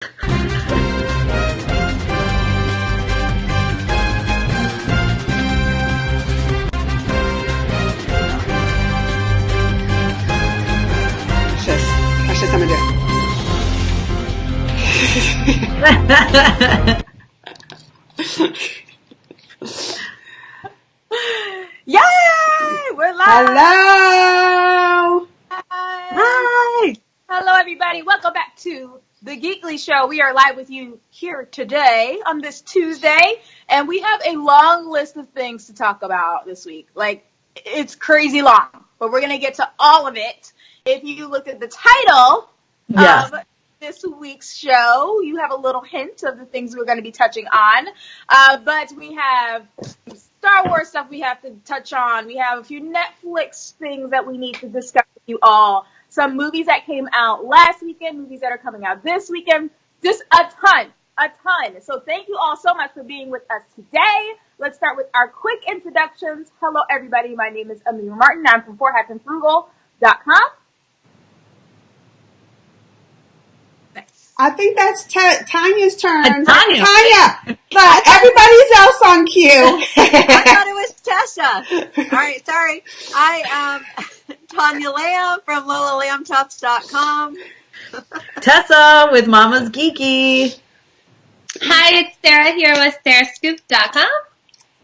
Watch this, I'm gonna do it. Yay! We're live! Hello! Hi! Hello, everybody. Welcome back to the Geekly Show. We are live with you here today on this Tuesday, and we have a long list of things to talk about this week. Like, it's crazy long, but we're going to get to all of it. If you look at the title of this week's show, you have a little hint of the things we're going to be touching on. But we have Star Wars stuff we have to touch on. We have a few Netflix things that we need to discuss with you all. Some movies that came out last weekend, movies that are coming out this weekend. Just a ton. So thank you all so much for being with us today. Let's start with our quick introductions. Hello, everybody. My name is Amelia Martin. I'm from ForHatandFrugal.com. I think that's Tanya's turn. Tanya! But everybody's else on cue. I thought it was Tessa. All right, sorry. I am Tanya Lamb from LolaLambTops.com. Tessa with Mama's Geeky. Hi, it's Sarah here with SarahScoop.com.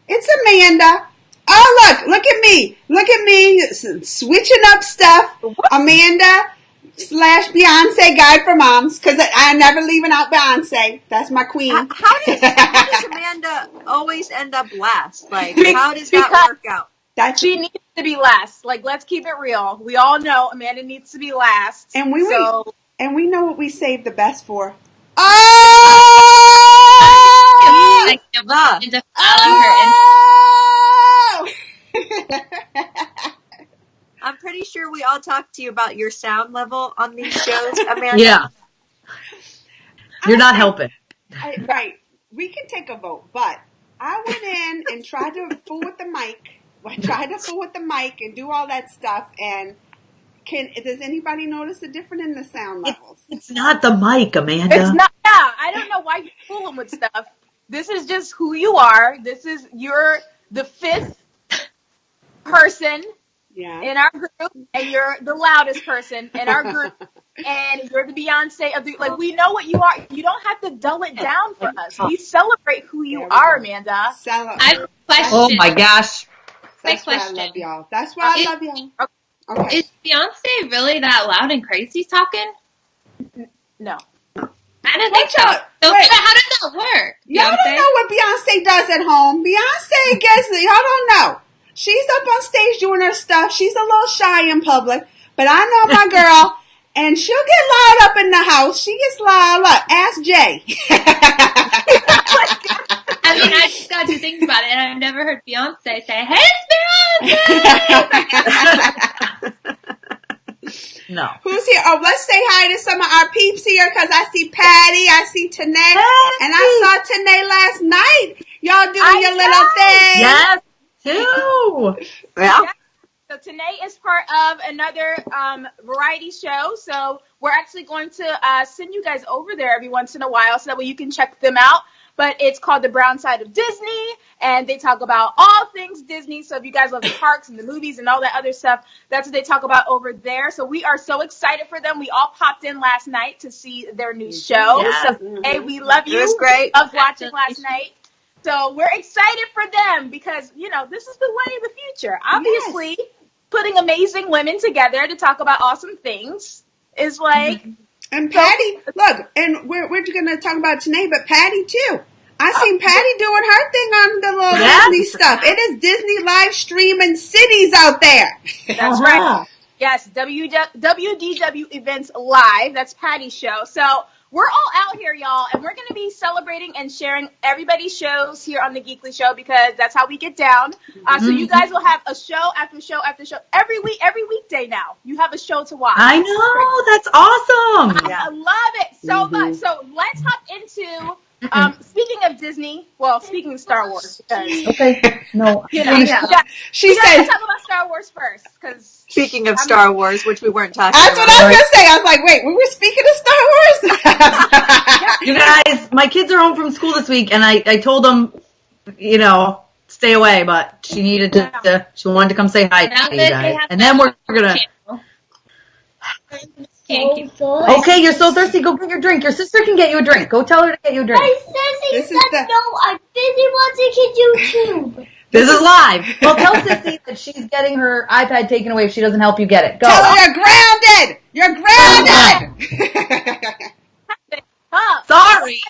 It's Amanda. Oh, look at me. Look at me switching up stuff. Amanda / Beyonce Guide for Moms, because I'm never leaving out Beyonce. That's my queen. How does Amanda always end up last? Like, how does that work out? She needs to be last. Like, let's keep it real. We all know Amanda needs to be last. And we know what we saved the best for. Oh! Like, nobody to follow her. I'm pretty sure we all talked to you about your sound level on these shows, Amanda. Yeah. You're not helping. Right. We can take a vote, but I went in and tried to fool with the mic. And do all that stuff. And does anybody notice the difference in the sound levels? It's not the mic, Amanda. It's not. Yeah, I don't know why you're fooling with stuff. This is just who you are. You're the fifth person. Yeah. In our group, and you're the loudest person in our group, and you're the Beyonce of the, like, we know what you are. You don't have to dull it down for us. We celebrate who you are, Amanda. I have a question. Oh my gosh. That's why I love y'all. That's why I love y'all. Okay. Is Beyonce really that loud and crazy talking? No. I don't think so. So wait. how does that work? Y'all don't know what Beyonce does at home. Beyonce gets, y'all don't know. She's up on stage doing her stuff. She's a little shy in public, but I know my girl, and she'll get loud up in the house. She gets loud. Look, ask Jay. I mean, I just got to think about it, and I've never heard Beyonce say, "Hey, it's Beyonce!" No. Who's here? Oh, let's say hi to some of our peeps here, because I see Patty, I see Tanae, and I saw Tanae last night. Y'all doing your little thing. Yes, too. Yeah. So Tanae is part of another variety show. So we're actually going to send you guys over there every once in a while so that way you can check them out. But it's called The Brown Side of Disney, and they talk about all things Disney. So if you guys love the parks and the movies and all that other stuff, that's what they talk about over there. So we are so excited for them. We all popped in last night to see their new show. Yes. So hey, we love you. It was great. Loved watching last night. So we're excited for them because, you know, this is the way of the future. Obviously, putting amazing women together to talk about awesome things is like... And Patty, look, and we're going to talk about Tanae, but Patty too. I seen Patty doing her thing on the little Disney stuff. It is Disney live streaming cities out there. That's right. Yes, WDW Events Live. That's Patty's show. So we're all out here, y'all, and we're going to be celebrating and sharing everybody's shows here on the Geekly Show because that's how we get down. So you guys will have a show after show after show every weekday now. You have a show to watch. I know. That's awesome. I love it so much. So let's hop into... speaking of Disney, speaking of Star Wars, because Okay. No. you know, She said, let's talk about Star Wars first, because Speaking of Star Wars, which we weren't talking That's about. what I was going to say. I was like, wait, we were speaking of Star Wars? You guys, my kids are home from school this week, and I told them, stay away, but she needed she wanted to come say hi Now to you that guys. they have And then we're going to... Okay, you're so thirsty. Go get your drink. Your sister can get you a drink. Go tell her to get you a drink. This is the... No, I'm busy watching YouTube. This is live. Well, tell Sissy that she's getting her iPad taken away if she doesn't help you get it. Go. Tell her you're grounded! You're grounded! Sorry.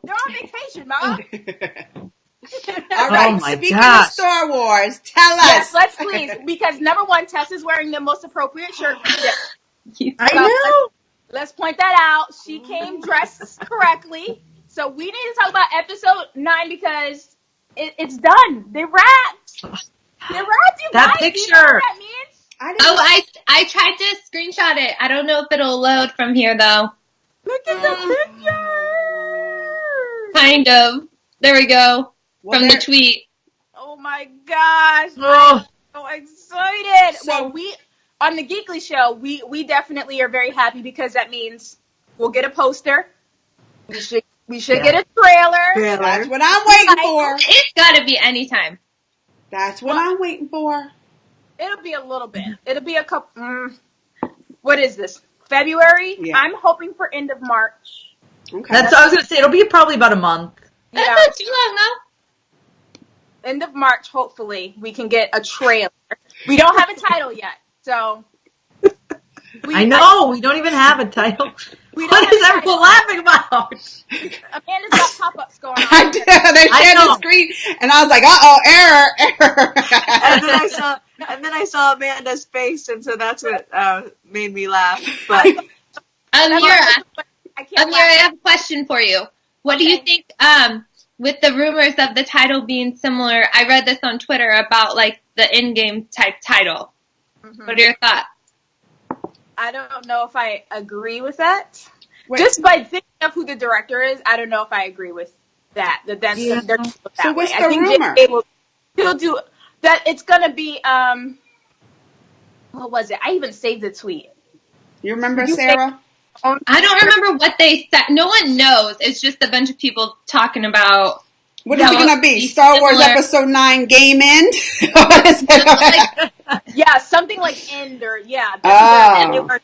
They're on vacation, Mom. All right, Oh my speaking gosh. of Star Wars, tell us. Yes, let's please. Because number one, Tess is wearing the most appropriate shirt for today. I know. Let's point that out. She came dressed correctly. So we need to talk about episode 9 because it's done. They wrapped. They wrapped, you That guys. picture. Do you know what that means? I tried to screenshot it. I don't know if it'll load from here though. Look at the picture. Kind of. There we go. Well, From the tweet. Oh my gosh. Oh. So excited. So- Well, we on the Geekly show, we definitely are very happy because that means we'll get a poster. We should get a trailer. That's what I'm waiting for. It's gotta be anytime. That's what I'm waiting for. It'll be a little bit. It'll be a couple. What is this? February? Yeah. I'm hoping for end of March. Okay. That's what I was going to say. It'll be probably about a month. That's Yeah. not too long though. End of March, hopefully, we can get a trailer. We don't have a title yet, so. I know. We don't even have a title. We don't What have is a title. everyone laughing about? Amanda's got pop-ups going on. I did. They shared the know. screen, and I was like, "Uh-oh, error." And then I saw Amanda's face, and so that's what made me laugh. But Amira, I can't Amira, I laugh. have a question for you. What do you think, with the rumors of the title being similar? I read this on Twitter about like the in-game type title. Mhm. What are your thoughts? I don't know if I agree with that. Wait. Just by thinking of who the director is, I don't know if I agree with that. They're gonna do it that So what's way. the I think rumor? he'll do that. It's gonna be what was it? I even saved the tweet. You remember, Sarah? I don't remember what they said. No one knows. It's just a bunch of people talking about. What is it going to be? Be Star Wars similar. Episode 9 Game End? What is it? Yeah, something like Ender. Yeah. Oh.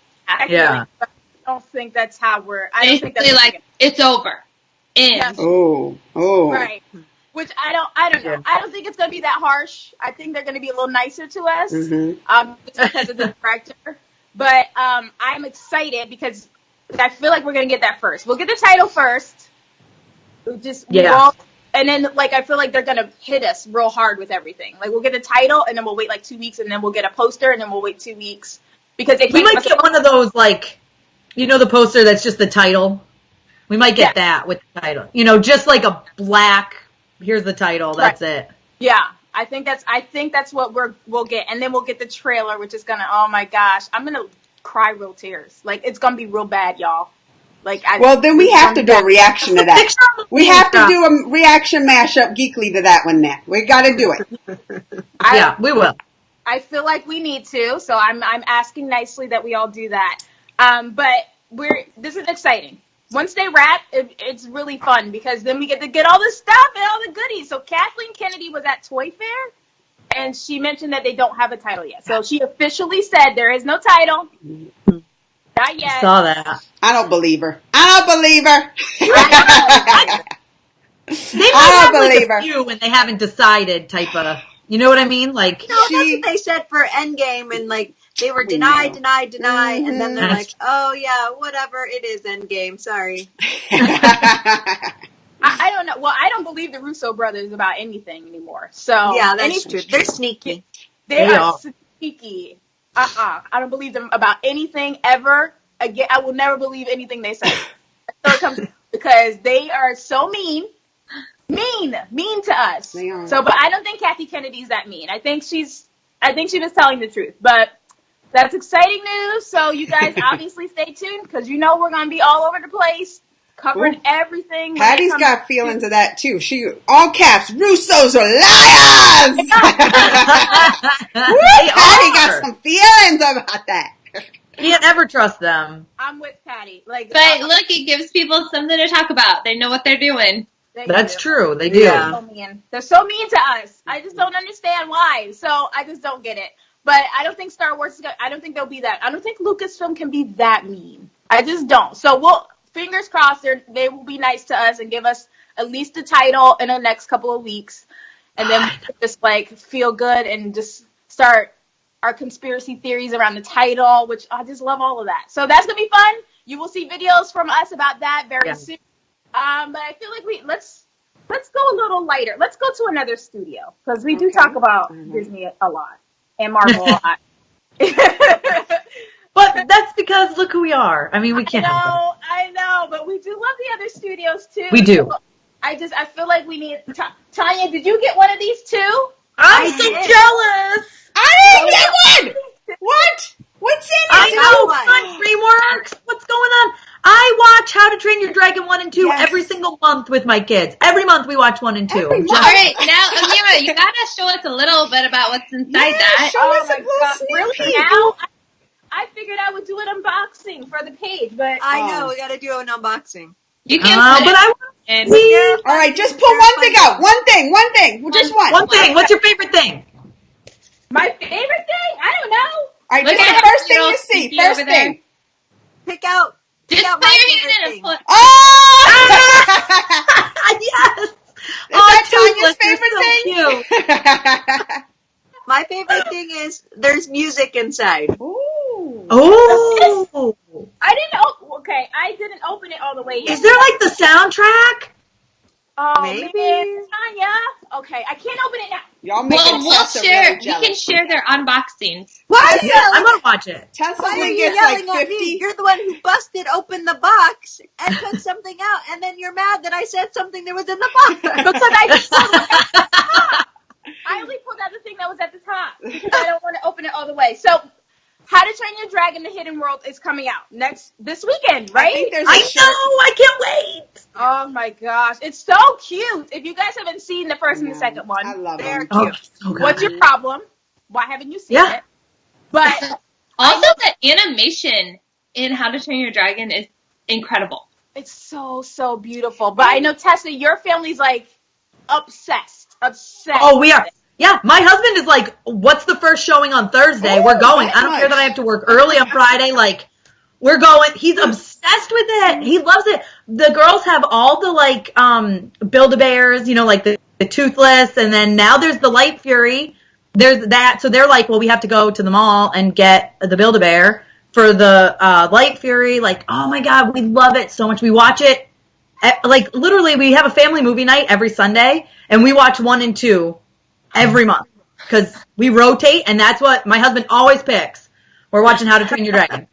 Yeah. But I don't think that's how we're. I don't think Basically, that's like it's over. In. Yes. Oh. Right. Which I don't know. I don't think it's gonna be that harsh. I think they're gonna be a little nicer to us, Mhm. just because of the director. But I'm excited because I feel like we're gonna get that first. We'll get the title first. And then I feel like they're gonna hit us real hard with everything. Like we'll get the title and then we'll wait like 2 weeks and then we'll get a poster and then we'll wait 2 weeks because they We might get one of those, the poster that's just the title. We might get that with the title. Just like a black, here's the title, that's it. Yeah, I think that's what we'll get, and then we'll get the trailer, which is gonna. Oh my gosh, I'm gonna cry real tears. Like it's gonna be real bad, y'all. Well, then we have to do a reaction to that. We have to do a reaction mashup Geekly to that one. Then we got to do it. Yeah, we will. I feel like we need to, so I'm asking nicely that we all do that. But this is exciting. Once they wrap, it's really fun because then we get to get all the stuff and all the goodies. So Kathleen Kennedy was at Toy Fair, and she mentioned that they don't have a title yet. So she officially said there is no title. Not yet. I saw that. I don't believe her. They might have a few when they haven't decided type of, you know what I mean? that's what they said for Endgame, and they were denied, Mm-hmm. and then they're like, oh yeah, whatever, it is Endgame, sorry. I don't know. Well, I don't believe the Russo brothers about anything anymore. So Yeah, that's true. They're sneaky. They are sneaky. I don't believe them about anything ever. Again, I will never believe anything they say. So it comes because they are so mean to us. They are. So, but I don't think Kathy Kennedy's that mean. I think she was telling the truth. But that's exciting news. So you guys obviously stay tuned because we're gonna be all over the place. covering everything. Patty's got feelings of that too. She all caps. Russos are liars. Patty got some feelings about that. You can't ever trust them. I'm with Patty. But look, it gives people something to talk about. They know what they're doing. That's true. They do. Yeah. So mean. They're so mean to us. I just don't understand why. So I just don't get it. But I don't think Star Wars I don't think they'll be that. I don't think Lucasfilm can be that mean. I just don't. So fingers crossed they will be nice to us and give us at least a title in the next couple of weeks. And then we just feel good and just start our conspiracy theories around the title, which I just love all of that. So that's going to be fun. You will see videos from us about that very soon. But I feel like let's go a little lighter. Let's go to another studio because we do talk about Disney a lot and Marvel a lot. But that's because look who we are. I mean, we can't help it. I know, but we do love the other studios too. We do. So I feel like we need Tanya, did you get one of these too? I'm so jealous. I didn't get one. What? What's in it? I know. Fun DreamWorks. What's going on? I watch How to Train Your Dragon 1 and 2 every single month with my kids. Every month we watch 1 and 2. All right, now, Amira, you gotta show us a little bit about what's inside that. Show us a little sneak peek. Now, I figured I would do an unboxing for the page, but I know, we gotta do an unboxing. You can't but I want all right, just pull one thing out. One thing. Just one. One thing. What's your favorite thing? my favorite thing? I don't know. All right, Look just at the first thing Cheryl you see. Stinky First over there. thing. Pick out Just my put your favorite hand in thing. and pull it. Oh! Yes. Is that Toothless, Tanya's you're favorite so thing? My favorite thing is there's music inside. Ooh. Oh. I didn't open it all the way yet. Is there like the soundtrack? Oh, Maybe. man, Tanya. Okay, I can't open it now. Y'all make Well, we'll Tessa share. really We jealous. can share their unboxings. Why I'm gonna watch it. Tessa Why are only you gets yelling like at me? 50. You're the one who busted open the box and took something out, and then you're mad that I said something that was in the box. Because I only pulled out the thing that was at the top because I don't want to open it all the way. So, How to Train Your Dragon: The Hidden World is coming out this weekend, right? I think there's a I shirt. know. I can't wait. Oh my gosh, it's so cute. If you guys haven't seen the first and the second one, I love They're them. cute. So good. what's your problem? Why haven't you seen Yeah. it? But Also, the animation in How to Train Your Dragon is incredible. it's so beautiful. But I know, Tessa, your family's like obsessed. Oh, we are. Yeah, my husband is like, what's the first showing on Thursday? We're going. I don't care that I have to work early on Friday. Like, we're going. He's obsessed with it. He loves it. The girls have all the, like, Build-A-Bears, you know, like the Toothless, and then now there's the Light Fury. There's that. So they're like, well, we have to go to the mall and get the Build-A-Bear for the Light Fury. Like, oh, my God, we love it so much. We watch it. Like, literally, we have a family movie night every Sunday, and we watch 1 and 2 every month because we rotate, and that's what my husband always picks. We're watching How to Train Your Dragon.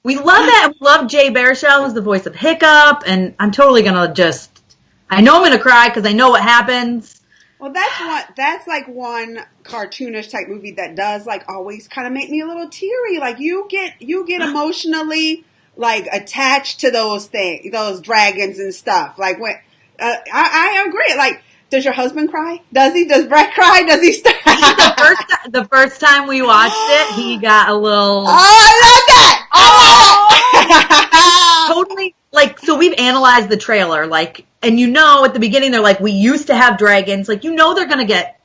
We love that. We love Jay Baruchel, who's the voice of Hiccup, and I'm totally gonna I know I'm gonna cry because I know what happens. Well, that's like one cartoonish type movie that does like always kind of make me a little teary. Like you get emotionally like attached to those dragons and stuff. Like when I agree. Like, does your husband cry? Does he? Does Brett cry? Does he start? The first time we watched it, he got a little. Oh, I love that! Totally. Like, so we've analyzed the trailer, like, and you know at the beginning they're like, we used to have dragons, like, you know they're gonna get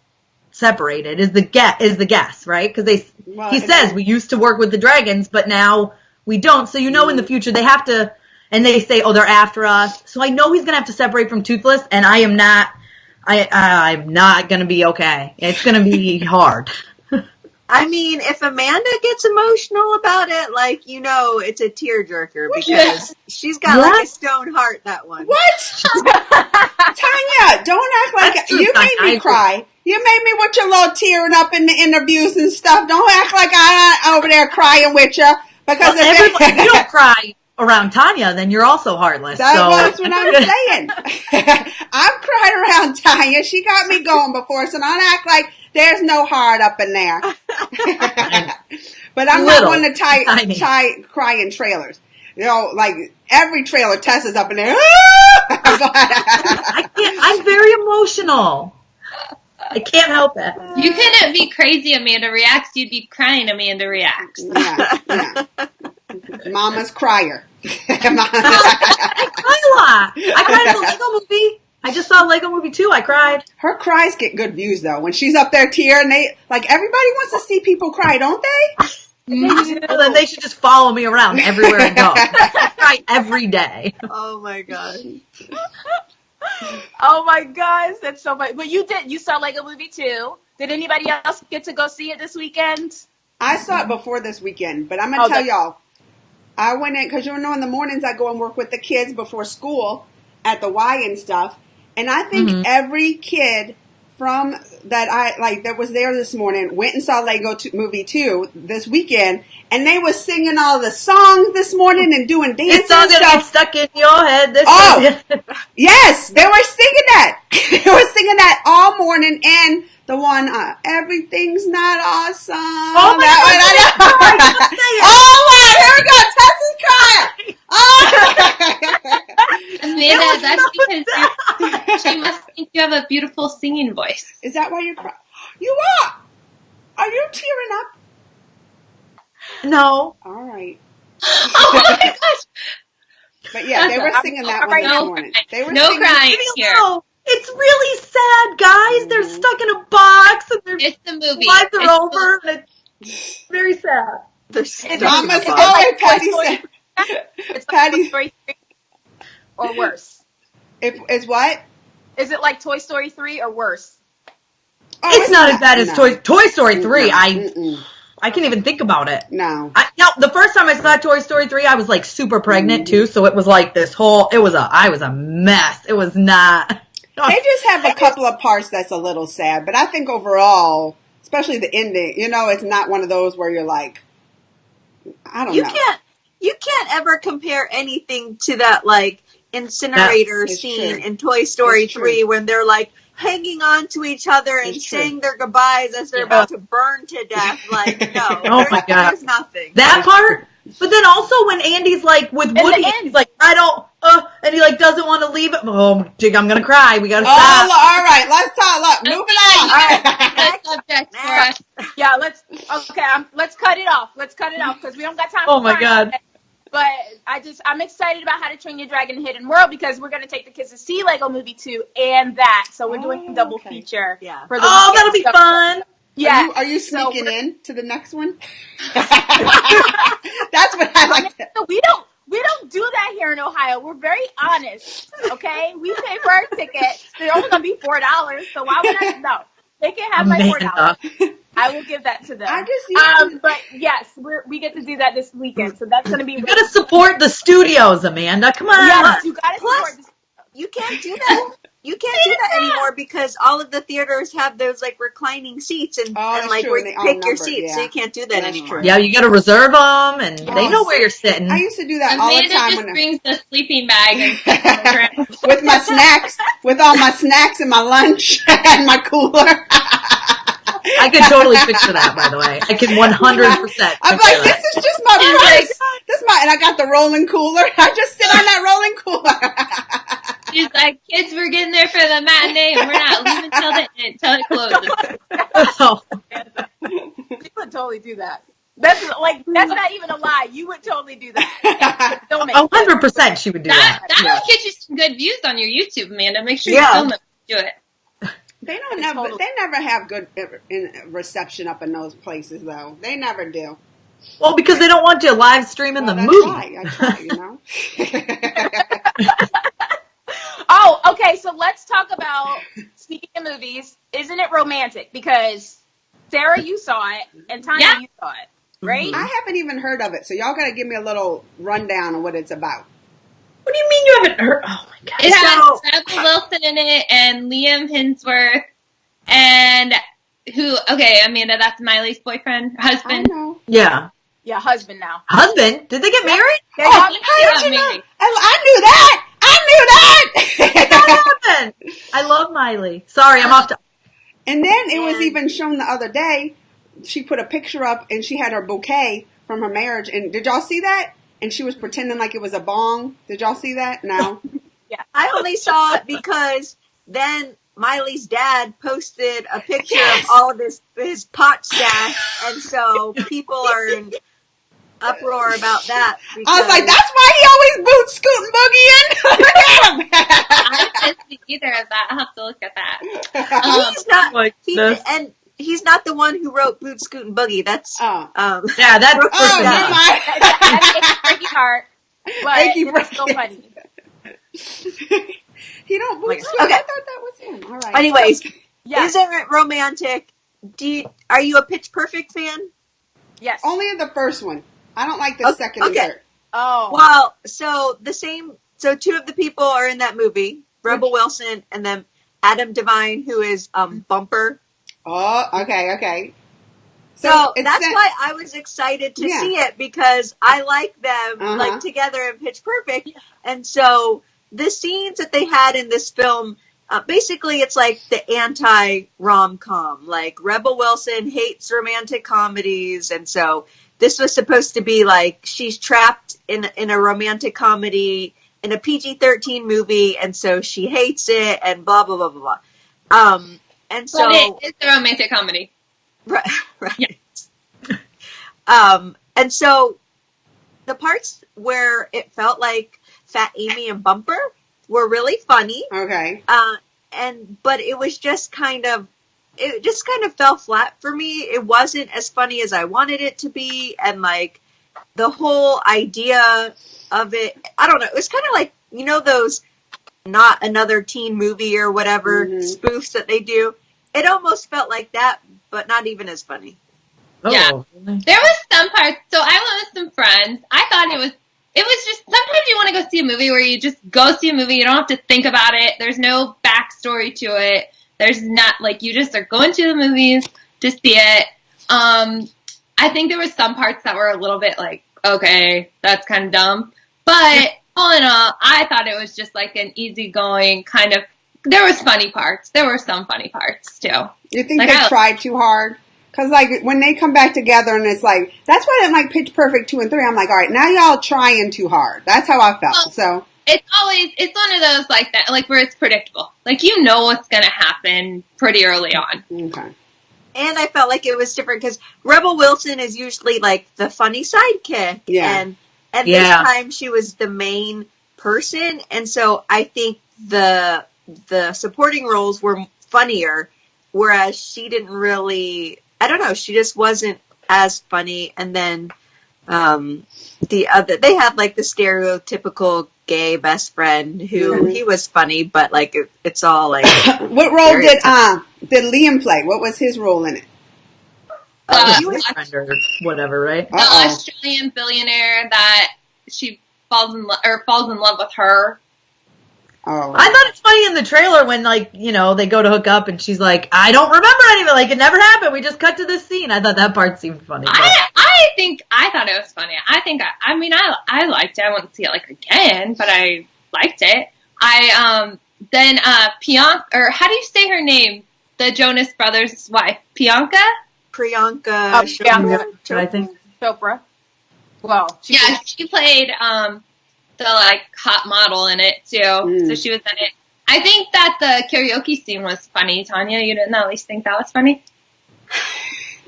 separated. Is the guess, right? Because he says we used to work with the dragons, but now we don't. So you know in the future they have to, and they say, oh, they're after us. So I know he's gonna have to separate from Toothless, and I am not. I'm not gonna be okay. It's gonna be hard. I mean, if Amanda gets emotional about it, like, you know, it's a tearjerker because she's got like a stone heart, that one. What? Tanya, don't act like you made me cry. You made me with your little tearing up in the interviews and stuff. Don't act like I'm over there crying with you. Because if you don't cry around Tanya, then you're also heartless. That's what I'm saying. I've cried around Tanya. She got me going before, so don't act like there's no heart up in there. But I'm not one to cry in trailers. You know, like every trailer, Tessa's up in there. I can't. I'm very emotional. I can't help it. You couldn't be crazy Amanda Reacts. You'd be crying Amanda Reacts. Yeah. Mama's crier. I cry a lot. I cried at the Lego movie. I just saw Lego Movie 2. I cried. Her cries get good views though. When she's up there tearing, everybody wants to see people cry, don't they? Well, then they should just follow me around everywhere I go. I cry every day. Oh my gosh. Oh my gosh, that's so funny. But you saw Lego Movie 2. Did anybody else get to go see it this weekend? I saw it before this weekend, but I'm going to tell y'all. I went in, because in the mornings I go and work with the kids before school at the Y and stuff. And I think every kid that was there this morning went and saw Lego Movie 2 this weekend, and they were singing all the songs this morning and doing dances. It's all gonna get stuck in your head. Yes, they were singing that. They were singing that all morning, and the one, everything's not awesome. Oh my God. Oh my, here we go, Tessa's crying. Oh. Amanda, that's because she must think you have a beautiful singing voice. Is that why you're crying? You are. Are you tearing up? No. All right. Oh my gosh. But yeah, they were singing that one this morning. They were singing, crying here. No. It's really sad, guys. They're stuck in a box and It's the movie. lives are over. And it's very sad. They're stuck Mama's in a box. going, Patty said. It's Patty. like Toy Story 3 or worse. It's what? Is it like Toy Story 3 or worse? Oh, It's not as bad as no. Toy Story 3. Mm-mm. I can't even think about it. No. The first time I saw Toy Story 3, I was like super pregnant too, so it was like I was a mess. It was not. They just have a couple of parts that's a little sad, but I think overall, especially the ending, it's not one of those where you're like, I don't know. You can't ever compare anything to that like incinerator scene in Toy Story 3 when they're like hanging on to each other and saying their goodbyes as they're about to burn to death. Like, no, Oh my God. There's nothing. That part, but then also when Andy's like with Woody, he's like, I don't, and he like doesn't want to leave it. Oh, Jig, I'm gonna cry. We gotta stop. All right, let's talk. Look, moving on. All right. Next subject for us. Yeah, let's cut it off. Let's cut it off because we don't got time. Oh my God. But I'm excited about How to Train Your Dragon Hidden World because we're going to take the kids to see Lego Movie 2 and that. So we're doing a double feature. Yeah. For the Oh, that'll weekend. be fun. Yeah. Are you sneaking in to the next one? That's what I like to. We don't do that here in Ohio. We're very honest, okay? We pay for our tickets. They're only going to be $4, so why would I? No. They can have my $4. I will give that to them. But yes, we get to do that this weekend, so that's going to be. You gotta support the studios, Amanda. Come on. Yes, you got to support. You can't do that. You can't do that anymore because all of the theaters have those like reclining seats and like where you pick your seats, so you can't do that anymore. Yeah, you gotta reserve them, and they know where you're sitting. I used to do that all the Amanda time. just brings the sleeping bag and with my snacks, with all my snacks and my lunch and my cooler. I could totally picture that, by the way. I can 100%. I'm like, this is just my purse. And I got the rolling cooler. I just sit on that rolling cooler. she's like, kids, we're getting there for the matinee and we're not leaving till it closes. You would totally do that. That's not even a lie. You would totally do that. 100% she would do that. That will get you some good views on your YouTube, Amanda. Make sure you film it. Do it. They never have good reception up in those places, though. They never do. Well, because they don't want you live streaming the movie. I try, Oh, okay. So let's talk about, speaking of movies, isn't it romantic? Because Sarah, you saw it, and Tanya, you saw it, right? I haven't even heard of it, so y'all got to give me a little rundown on what it's about. What do you mean you haven't heard? Oh my God. It has Rebel Wilson in it and Liam Hemsworth and Amanda, that's Miley's husband. I know. Yeah. Yeah, husband now. Husband? Did they get married? They How did you know? I knew that. That happened. I love Miley. Sorry, I'm off to. And then it was even shown the other day. She put a picture up and she had her bouquet from her marriage. And did y'all see that? and she was pretending like it was a bong. Did y'all see that? No. Yeah. I only saw it because then Miley's dad posted a picture of all of his pot stash, and so people are in uproar about that. I was like, that's why he always boots Scoot and Boogie in. Look at him. I didn't see either of that. I'll have to look at that. He's not. And he's not the one who wrote Boot Scoot and Boogie. That's that's That's Breaky Heart, but it's still funny. He don't boot Scoot. Okay. I thought that was him. All right. Anyways, Yeah. isn't it romantic? Are you a Pitch Perfect fan? Yes. Only in the first one. I don't like the second and third. Oh. Well, so two of the people are in that movie, Rebel Wilson and then Adam Devine, who is Bumper. Oh, okay. So that's why I was excited to see it, because I like them like together in Pitch Perfect. And so the scenes that they had in this film, basically it's like the anti-rom-com. Like Rebel Wilson hates romantic comedies, and so this was supposed to be like she's trapped in a romantic comedy in a PG-13 movie, and so she hates it, and blah blah blah blah blah. And so it's a romantic comedy, right? Yeah. And so the parts where it felt like Fat Amy and Bumper were really funny. Okay. But it was just kind of fell flat for me. It wasn't as funny as I wanted it to be, and like the whole idea of it, I don't know. It was kind of like, those Not Another Teen Movie or whatever spoofs that they do. It almost felt like that, but not even as funny. Yeah. There was some parts. So I went with some friends. I thought it was just, sometimes you want to go see a movie where you just go see a movie. You don't have to think about it. There's no backstory to it. There's not, like, you just are going to the movies to see it. I think there were some parts that were a little bit like, okay, that's kind of dumb. But all in all, I thought it was just like an easygoing kind of, there was funny parts. There were some funny parts, too. You think they tried too hard? Because, like, when they come back together and it's like, that's why I didn't like Pitch Perfect 2 and 3. I'm like, all right, now y'all trying too hard. That's how I felt. So it's one of those like that, like where it's predictable. Like, you know what's going to happen pretty early on. Okay. And I felt like it was different because Rebel Wilson is usually like the funny sidekick. Yeah. And this time she was the main person. And so I think the supporting roles were funnier, whereas she didn't really, I don't know, she just wasn't as funny. And then they had like the stereotypical gay best friend who he was funny, but like it's all like. What role did Liam play? What was his role in it? He was a friend or whatever, right? The Australian billionaire that she falls in love with her. Oh. I thought it's funny in the trailer when, like, they go to hook up and she's like, I don't remember any of it. Like, it never happened. We just cut to this scene. I thought that part seemed funny. I thought it was funny. I liked it. I wouldn't see it, like, again, but I liked it. Priyanka, or how do you say her name? The Jonas Brothers' wife. Priyanka Chopra, I think. Chopra. Well, she played, the like hot model in it too, so she was in it. I think that the karaoke scene was funny. Tanya, you didn't at least think that was funny?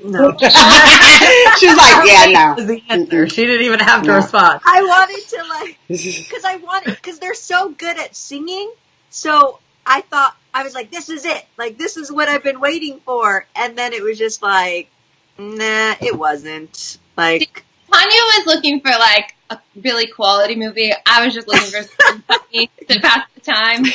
No. She's like, yeah, no. The answer. She didn't even have to respond. I wanted to because they're so good at singing. So I was like, this is it. Like, this is what I've been waiting for. And then it was just like, nah, it wasn't. Like, Tanya was looking for like a really quality movie. I was just looking for something funny to pass the time.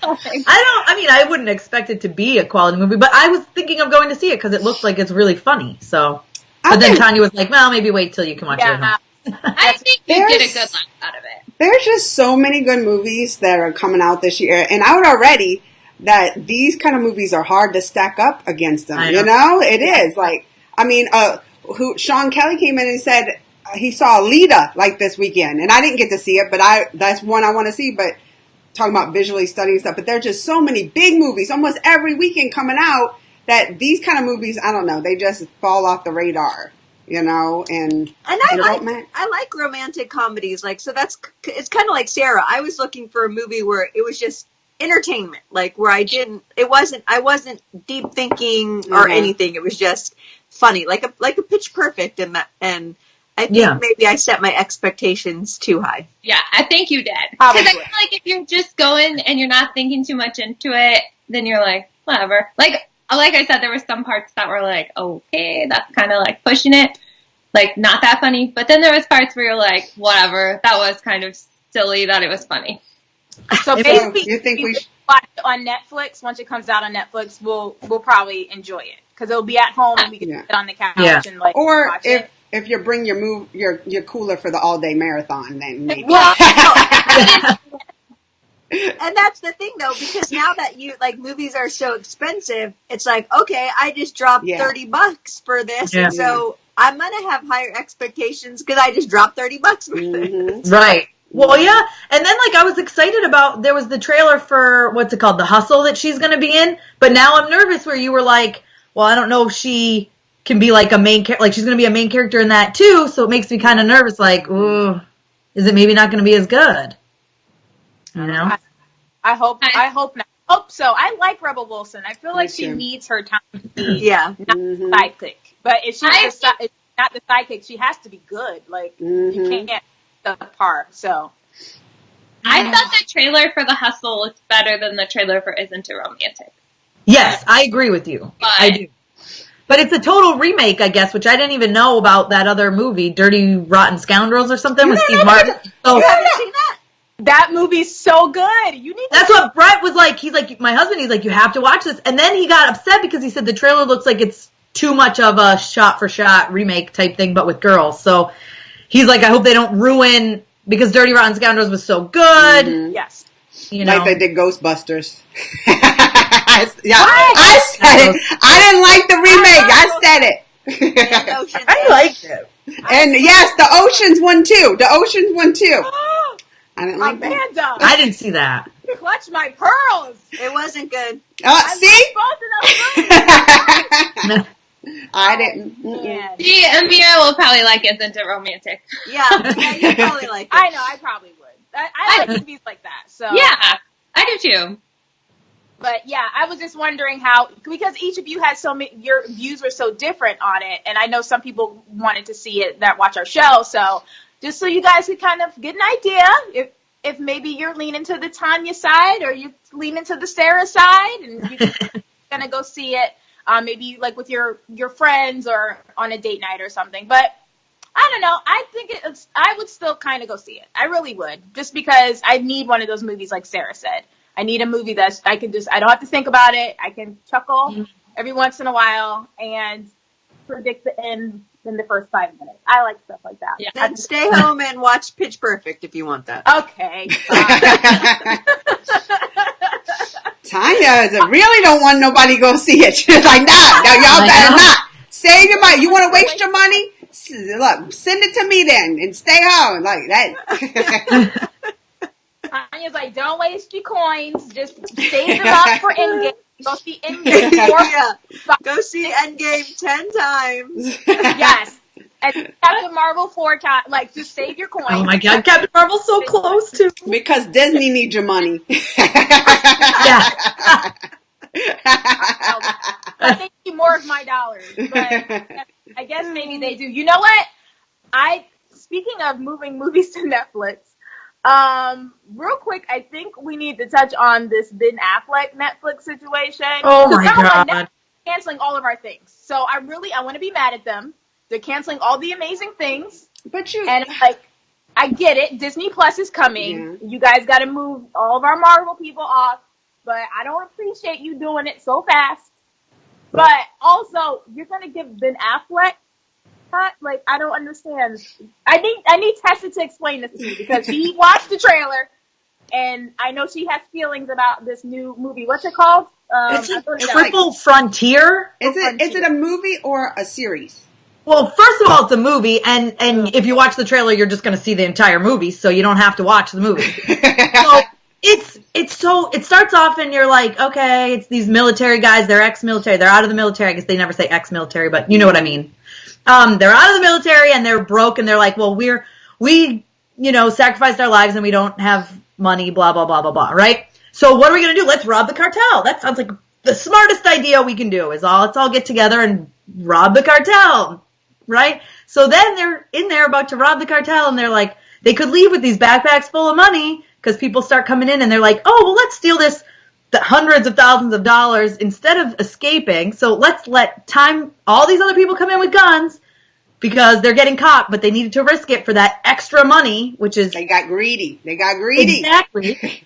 I wouldn't expect it to be a quality movie, but I was thinking of going to see it because it looks like it's really funny. So, but then Tanya was like, well, maybe wait till you can watch it at home. I think you get a good laugh out of it. There's just so many good movies that are coming out this year, and out already that these kind of movies are hard to stack up against them. It is. Like, Sean Kelly came in and said he saw Alita like this weekend, and I didn't get to see it, but that's one I want to see. But talking about visually studying stuff, but there's just so many big movies almost every weekend coming out that these kind of movies, I don't know, they just fall off the radar. and I like romantic comedies. Like, so it's kind of like Sarah. I was looking for a movie where it was just entertainment, like where I wasn't deep thinking or anything. It was just funny, like a Pitch Perfect, and I think maybe I set my expectations too high. Yeah, I think you did. Because I feel like if you're just going and you're not thinking too much into it, then you're like, whatever. Like I said, there were some parts that were like, okay, that's kind of like pushing it, like not that funny. But then there was parts where you're like, whatever, that was kind of silly that it was funny. So basically, you think we should watch it on Netflix? Once it comes out on Netflix, we'll probably enjoy it because it'll be at home and we can sit on the couch and like. Or watch if you bring your cooler for the all day marathon, then maybe. Well, and that's the thing though, because now that movies are so expensive, it's like, okay, I just dropped $30 for this, and so I'm gonna have higher expectations because I just dropped $30 for this. Right. Well, yeah, and then I was excited about, there was the trailer for, what's it called, The Hustle that she's going to be in, but now I'm nervous where you were like, well, I don't know if she can be like a main character, like she's going to be a main character in that too, so it makes me kind of nervous, like, ooh, is it maybe not going to be as good? You know? I hope not. I hope so. I like Rebel Wilson. I feel like she needs her time to be not the sidekick. But if she's not the sidekick, she has to be good. Like, you can't get the par. So I thought the trailer for The Hustle looked better than the trailer for Isn't It Romantic. Yes, I agree with you. I do. But it's a total remake, I guess, which I didn't even know about that other movie, Dirty Rotten Scoundrels or something with Steve Martin. So, you haven't seen that? That movie's so good. You need. That's what Brett was like. He's like, my husband. He's like, you have to watch this. And then he got upset because he said the trailer looks like it's too much of a shot-for-shot remake type thing, but with girls. So he's like, I hope they don't ruin, because Dirty Rotten Scoundrels was so good. Mm-hmm. Yes. You know, like they did Ghostbusters. I said it. I didn't like the remake. I said it. I liked it. And yes, the Oceans one too. The Oceans one too. I didn't like that. I didn't see that. Clutch my pearls. It wasn't good. See? Both of those I didn't. See, and Mia will probably like Isn't It Romantic. Yeah, you probably like it. I know, I probably would. I like movies like that. So yeah, I do too. But yeah, I was just wondering how, because each of you had so many, your views were so different on it, and I know some people wanted to see it that watch our show, so just so you guys could kind of get an idea if maybe you're leaning to the Tanya side or you leaning to the Sarah side, and you're gonna go see it, maybe like with your friends or on a date night or something. But I don't know. I think I would still kind of go see it. I really would, just because I need one of those movies, like Sarah said. I need a movie that I don't have to think about it. I can chuckle every once in a while and predict the end in the first 5 minutes. I like stuff like that. Yeah. Then stay home and watch Pitch Perfect if you want that. Okay. Tanya really don't want nobody to go see it. She's like, no, y'all better not. Save your money. You want to waste your money? Look, send it to me then and stay home. Like that. Tanya's like, don't waste your coins. Just save them up for Endgame. Go see Endgame. Go see Endgame 10 times. Yes. And Captain Marvel 4 times. Like, just save your coins. Oh my God, Captain Marvel's so close to. Because Disney needs your money. Yeah. I think you more of my dollars. But I guess maybe they do. You know what? Speaking of moving movies to Netflix, real quick, I think we need to touch on this Ben Affleck Netflix situation. Oh my God. Netflix canceling all of our things. So I want to be mad at them. They're canceling all the amazing things. And I get it. Disney Plus is coming. Yeah. You guys got to move all of our Marvel people off. But I don't appreciate you doing it so fast. But also, you're going to give Ben Affleck cut? Like, I don't understand. I need Tessa to explain this to me, because she watched the trailer, and I know she has feelings about this new movie. What's it called? Triple Frontier? Is it a movie or a series? Well, first of all, it's a movie, and if you watch the trailer, you're just going to see the entire movie, so you don't have to watch the movie. So it starts off and you're like, okay, it's these military guys, they're ex-military, they're out of the military. I guess they never say ex-military, but you know what I mean. they're out of the military and they're broke and they're like, well, we sacrificed our lives and we don't have money, blah, blah, blah, blah, blah, right? So what are we going to do? Let's rob the cartel. That sounds like the smartest idea we can do let's all get together and rob the cartel, right? So then they're in there about to rob the cartel and they're like, they could leave with these backpacks full of money because people start coming in and they're like, oh, well, let's steal the hundreds of thousands of dollars instead of escaping. So let's let all these other people come in with guns because they're getting caught, but they needed to risk it for that extra money, which is... They got greedy. Exactly.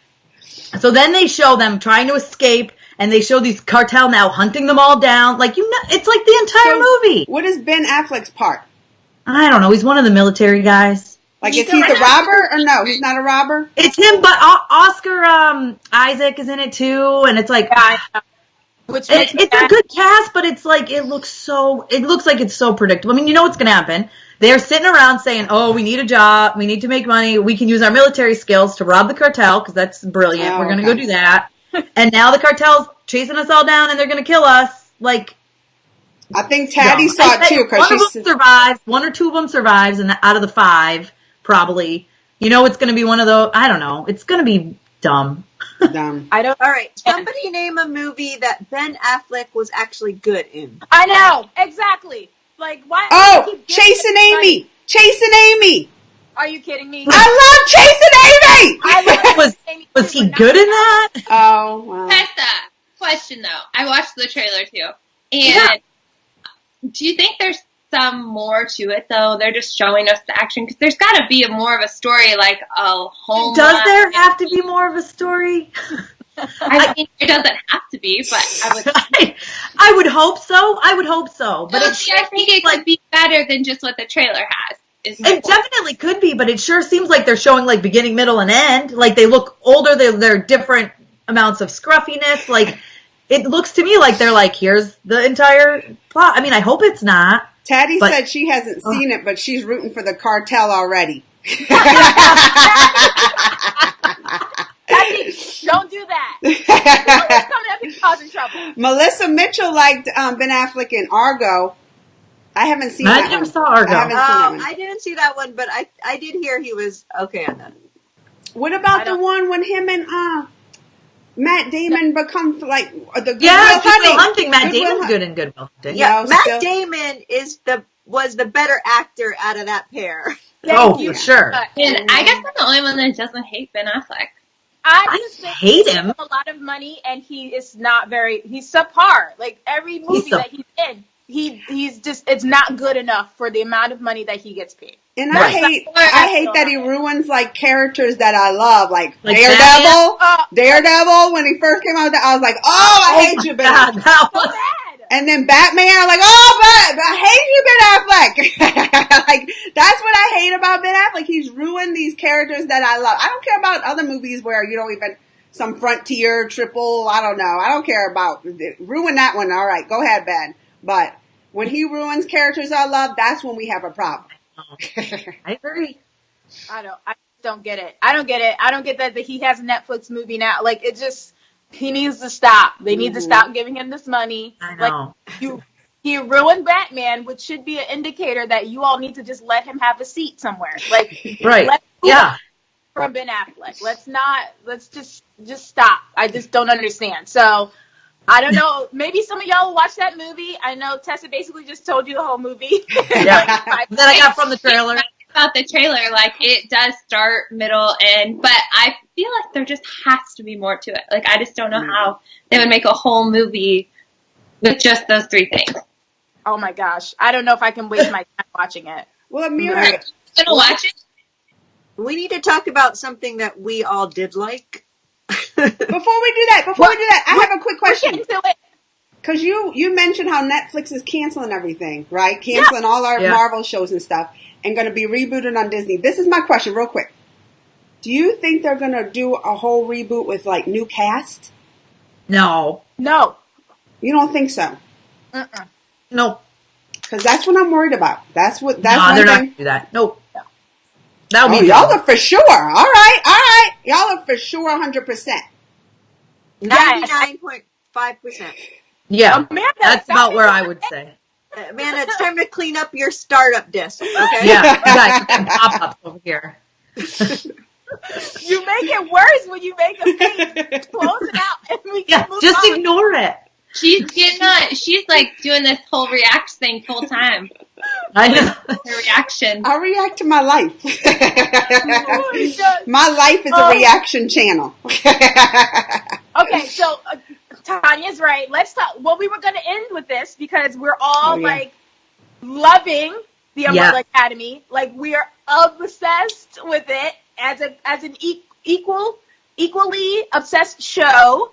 So then they show them trying to escape, and they show these cartel now hunting them all down. Like, it's like the entire movie. What is Ben Affleck's part? I don't know. He's one of the military guys. Like, is he the robber or no? He's not a robber? It's him, but Oscar Isaac is in it too, and it's like... It's a good cast, but it's like, it looks like it's so predictable. I mean, you know what's going to happen. They're sitting around saying, oh, we need a job, we need to make money, we can use our military skills to rob the cartel, because that's brilliant, we're going to go do that. And now the cartel's chasing us all down, and they're going to kill us. Like, I think Taddy saw it too, because one of them survives, one or two of them survives, and out of the 5, probably. It's going to be one of those, I don't know, it's going to be dumb. I don't. All right. Somebody name a movie that Ben Affleck was actually good in. I know exactly. Like why? Oh, Chasing Amy. Chasing Amy. Are you kidding me? I love Chasing Amy. Was he good in that? Oh, wow. Tessa, question though. I watched the trailer too, and do you think there's some more to it though? They're just showing us the action because there's got to be more of a story, like a home. Does there have to be more of a story? I mean, it doesn't have to be, but I would hope so. But I think it could be better than just what the trailer has. It definitely could be, but it sure seems like they're showing like beginning, middle, and end. Like they look older. They're different amounts of scruffiness. Like it looks to me like they're like, here's the entire plot. I mean, I hope it's not. Taddy said she hasn't seen it, but she's rooting for the cartel already. Taddy, don't do that. You're coming up and causing trouble. Melissa Mitchell liked Ben Affleck in Argo. I haven't seen that one. I never saw Argo. I didn't see that one, but I did hear he was okay on that. What about the one when him and Matt Damon become like the Good Will Hunting? Matt Damon's good in Good Will Hunting. Yeah, Matt Damon was the better actor out of that pair. For sure. And I guess I'm the only one that doesn't hate Ben Affleck. I just think hate him. A lot of money, and he's subpar. Like every movie that he's in, he's just it's not good enough for the amount of money that he gets paid. And I hate that he ruins like characters that I love, like Daredevil. Daredevil, when he first came out, I was like, I hate you, Ben Affleck. So bad. And then Batman, I'm like, I hate you, Ben Affleck. Like that's what I hate about Ben Affleck. He's ruined these characters that I love. I don't care about other movies where you don't even some Frontier, Triple. I don't know. I don't care about ruin that one. All right, go ahead, Ben. But when he ruins characters I love, that's when we have a problem. I agree. I don't get it. I don't get that he has a Netflix movie now. Like it just, he needs to stop. They need to stop giving him this money. I know. Like he ruined Batman, which should be an indicator that you all need to just let him have a seat somewhere. Like right. From Ben Affleck. Let's just stop. I just don't understand. So I don't know. Maybe some of y'all will watch that movie. I know Tessa basically just told you the whole movie. Yeah. That I got from the trailer. About the trailer, like it does start, middle, end, but I feel like there just has to be more to it. Like I just don't know how they would make a whole movie with just those 3 things. Oh my gosh. I don't know if I can waste my time watching it. Well, Amira, gonna watch it. We need to talk about something that we all did like. Before we do that, I have a quick question. Because you mentioned how Netflix is canceling everything, right? Canceling all our Marvel shows and stuff, and going to be rebooted on Disney. This is my question, real quick. Do you think they're going to do a whole reboot with like new cast? No. You don't think so? No. Because that's what I'm worried about. That's they're not going to do that. Nope. That would be y'all are for sure. All right. Y'all are for sure 100%. 99.5%. Yeah, that's about where I would say. Amanda, it's time to clean up your startup disk, okay? Yeah, exactly. Pop-ups over here. You make it worse when you make a thing. Close it out and we can move just on. ignore it. She's she's like doing this whole react thing full time. I know. Her reaction. I react to my life. My life is a reaction channel. Okay, so Tanya's right. Let's talk. Well, we were going to end with this because we're all like loving the Umbrella Academy. Like we are obsessed with it as an equally obsessed show.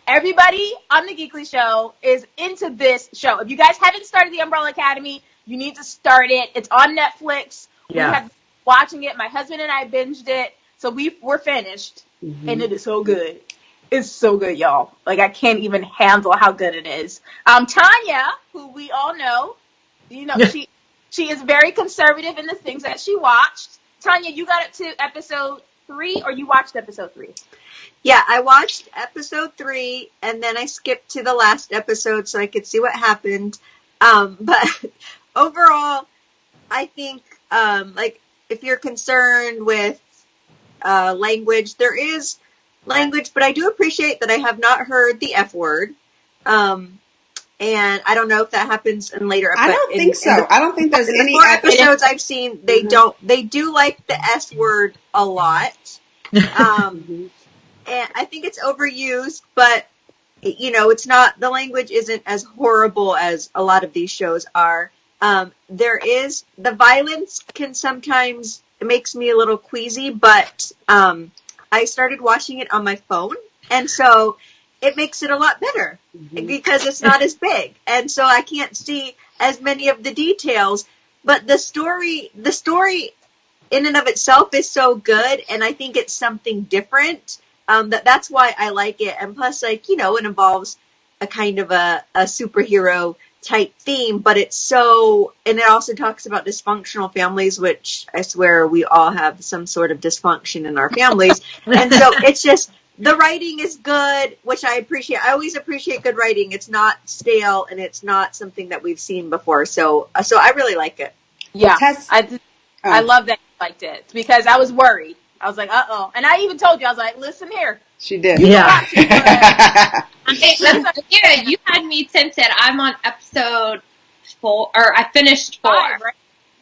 Everybody on the Geekly show is into this show. If you guys haven't started the Umbrella Academy, you need to start it. It's on Netflix. Yeah. We have been watching it. My husband and I binged it. So we're finished. Mm-hmm. And it is so good. It's so good, y'all. Like, I can't even handle how good it is. Tanya, who we all know, she is very conservative in the things that she watched. Tanya, you got up to episode 3, or you watched episode 3? Yeah, I watched episode 3, and then I skipped to the last episode so I could see what happened. But overall, I think, if you're concerned with language, there is language, but I do appreciate that I have not heard the F word. And I don't know if that happens in later episodes. I don't think so. I don't think there's any 4 episodes I've seen. They do like the S word a lot. And I think it's overused, but it's not, the language isn't as horrible as a lot of these shows are. The violence can sometimes, it makes me a little queasy, but I started watching it on my phone, and so it makes it a lot better because it's not as big, and so I can't see as many of the details, but the story in and of itself is so good, and I think it's something different. That's why I like it. And plus, it involves a kind of a superhero type theme, but and it also talks about dysfunctional families, which I swear we all have some sort of dysfunction in our families. And so it's just, the writing is good, which I appreciate. I always appreciate good writing. It's not stale, and it's not something that we've seen before. So I really like it. Yeah. I love that you liked it because I was worried. I was like, uh-oh. And I even told you, I was like, listen here. She did. Yeah. You had me tempted. I'm on episode 4, or I finished 4. 5, right?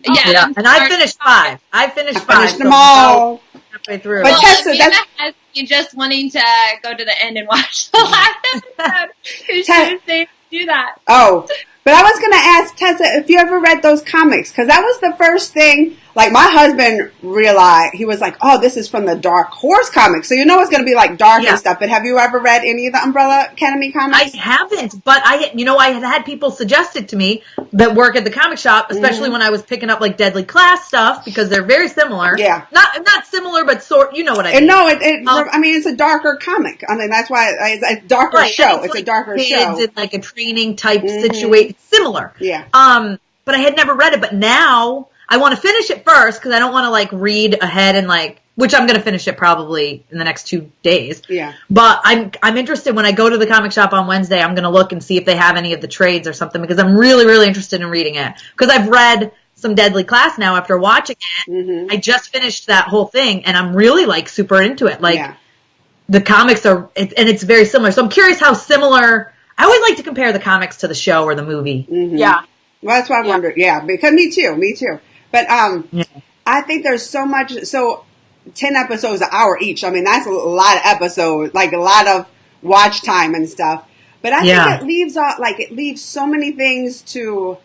Yeah. And I finished 5. I finished them all. Halfway through. But Tessa, has me just wanting to go to the end and watch the last episode. Because she was saying to do that. Oh. But I was going to ask Tessa if you ever read those comics, because that was the first thing, like my husband realized, he was like, oh, this is from the Dark Horse comics. So it's going to be like dark and stuff. But have you ever read any of the Umbrella Academy comics? I haven't, but I had people suggest it to me that work at the comic shop, especially when I was picking up like Deadly Class stuff, because they're very similar. Yeah. Not similar, but you know what I mean. And no, it's a darker comic. I mean, that's why it's a darker show. It's like a darker show. It's like a training type situation. Similar. Yeah. But I had never read it, but now I want to finish it first because I don't want to like read ahead and which I'm going to finish it probably in the next 2 days. Yeah. But I'm interested when I go to the comic shop on Wednesday, I'm going to look and see if they have any of the trades or something because I'm really, really interested in reading it. Because I've read some Deadly Class now after watching it. Mm-hmm. I just finished that whole thing and I'm really super into it. The comics and it's very similar. So I'm curious how similar. I always like to compare the comics to the show or the movie. Mm-hmm. Yeah. Well, that's what I wondered. Yeah, because me too. But I think there's so much. So 10 episodes an hour each. I mean, that's a lot of episodes, like a lot of watch time and stuff. But I think it leaves so many things to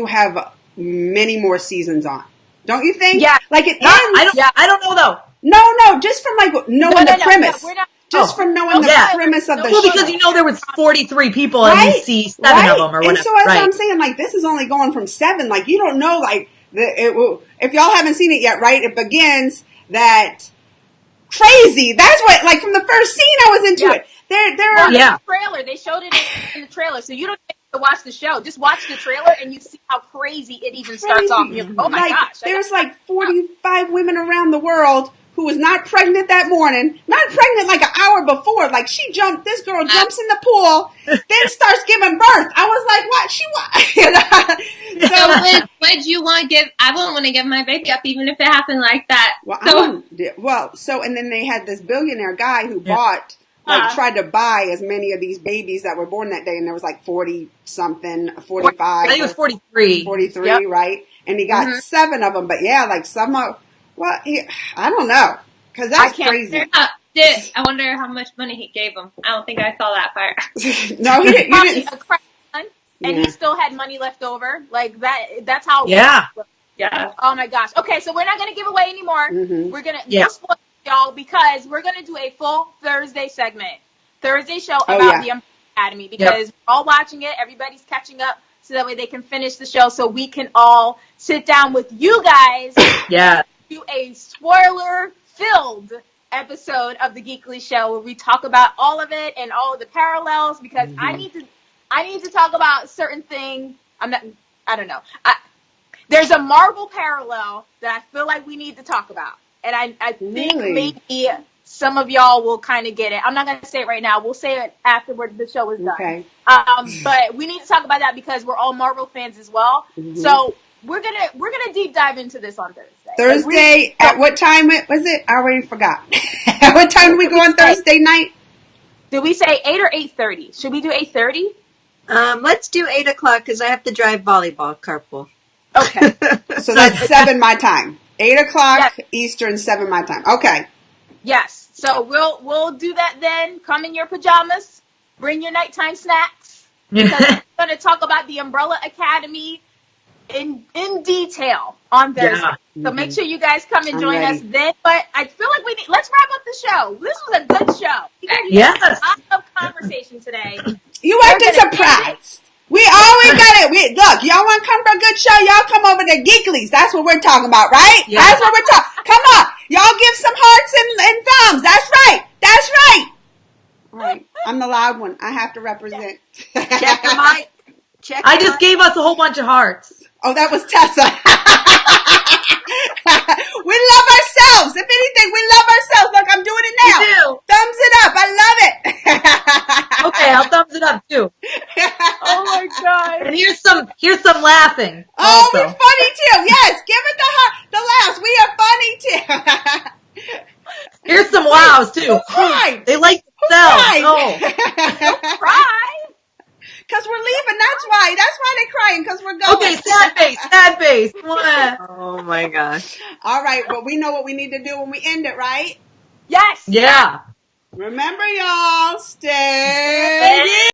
have many more seasons on. Don't you think? Yeah. Like it ends. I don't know though. No, just from knowing the premise. No, we're not. Just from knowing the premise of the show. Well, because there was 43 people and you see 7 of them or whatever. And so as I'm saying, this is only going from 7. You don't know, if y'all haven't seen it yet, right? It begins that crazy. That's what, from the first scene, I was into it. The trailer. They showed it in the trailer, so you don't have to watch the show. Just watch the trailer and you see how crazy it even starts off. You're like, oh my gosh. There's 45 women around the world who was not pregnant that morning, not pregnant like an hour before. Like this girl jumps in the pool, then starts giving birth. I was like, what? So would you want to give, I wouldn't want to give my baby up even if it happened like that. And then they had this billionaire guy who bought, tried to buy as many of these babies that were born that day, and there was like 40 something, 45. I think it was 43. 43, right? And he got 7 of them, but like some are, I don't know, because that's crazy. I wonder how much money he gave him. I don't think I saw that part. No, he didn't. Probably a crap ton, and he still had money left over. Like that's how. Yeah. Yeah. Oh my gosh. Okay, so we're not gonna give away anymore. Mm-hmm. We're gonna spoil y'all because we're gonna do a full Thursday segment, Thursday show about the Umbrella Academy because we're all watching it. Everybody's catching up, so that way they can finish the show, so we can all sit down with you guys. Do a spoiler-filled episode of the Geekly Show where we talk about all of it and all of the parallels because I need to talk about certain things. I don't know. There's a Marvel parallel that I feel like we need to talk about. And I think maybe some of y'all will kind of get it. I'm not going to say it right now. We'll say it afterward the show is done. Okay. But we need to talk about that because we're all Marvel fans as well. Mm-hmm. So we're gonna deep dive into this on Thursday. Thursday at what time was it? I already forgot. At what time do we go on Thursday night? Did we say 8 or 8:30? Should we do 8:30? Let's do 8 o'clock because I have to drive volleyball carpool. Okay. So that's 7 my time. 8 o'clock Eastern, 7 my time. Okay. Yes. So we'll do that then. Come in your pajamas. Bring your nighttime snacks. Because we're going to talk about the Umbrella Academy in detail on Thursday. Yeah. So make sure you guys come and join us then. But I feel like let's wrap up the show. This was a good show. Yes. A lot of conversation today. You acted surprised. We always got it. Look, y'all want to come for a good show? Y'all come over to Geekly's. That's what we're talking about, right? Yeah. That's what we're talking. Come on. Y'all give some hearts and thumbs. That's right. That's right. All right. I'm the loud one. I have to represent. Check the mic. I just gave us a whole bunch of hearts. Oh, that was Tessa. We love ourselves. If anything, we love ourselves. Look, I'm doing it now. You do. Thumbs it up. I love it. Okay, I'll thumbs it up too. Oh my God. And here's some laughing. Oh, also. we're funny too. Yes, give it the laughs. We are funny too. Here's some wows too. Who cried? They like themselves. Oh. Don't cry. Because we're leaving, that's why. That's why they're crying, because we're going. Okay, sad face. Oh my gosh. All right, well, we know what we need to do when we end it, right? Yes. Yeah. Remember, y'all, stay